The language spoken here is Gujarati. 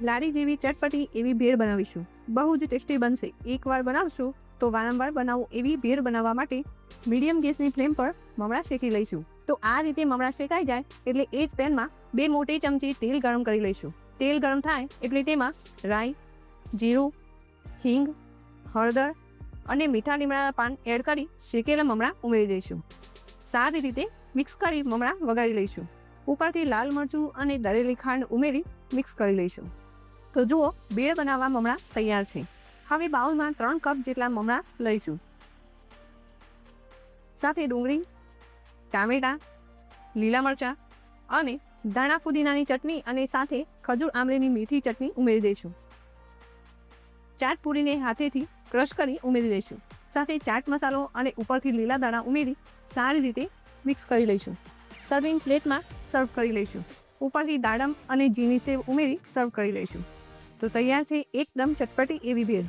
લારી જેવી ચટપટી એવી ભેળ બનાવીશું. બહુ જ ટેસ્ટી બનશે. એકવાર બનાવશો તો વારંવાર બનાવો. એવી ભેળ બનાવવા માટે મીડિયમ ગેસની ફ્લેમ પર મમરા શેકી લઈશું. તો આ રીતે મમરા શેકાઈ જાય એટલે એ જ પેનમાં 2 મોટી ચમચી તેલ ગરમ કરી લઈશું. તેલ ગરમ થાય એટલે તેમાં રાઈ, જીરું, હિંગ, હળદર અને મીઠા લીમડાના પાન એડ કરી શેકેલા મમરા ઉમેરી દઈશું. સારી રીતે મિક્સ કરી મમરા વઘારી લઈશું. ઉપરથી લાલ મરચું અને દળેલી ખાંડ ઉમેરી મિક્સ કરી લઈશું. તો જુઓ, ભેળ બનાવવા મમરા તૈયાર છે. હવે બાઉલમાં 3 કપ જેટલા મમરા લઈશું. સાથે ડુંગળી, ટામેટાં, લીલા મરચાં અને ધાણા ફુદીનાની ચટણી અને સાથે ખજૂર આમલીની મીઠી ચટણી ઉમેરી દઈશું. ચાટ પૂરીને હાથેથી ક્રશ કરી ઉમેરી દઈશું. સાથે ચાટ મસાલો અને ઉપરથી લીલા દાણા ઉમેરી સારી રીતે મિક્સ કરી લઈશું. સર્વિંગ પ્લેટમાં સર્વ કરી લઈશું. ઉપરથી દાડમ અને ઝીણી સેવ ઉમેરી સર્વ કરી લઈશું. તો તૈયાર છે એકદમ ચટપટી એવી ભેળ.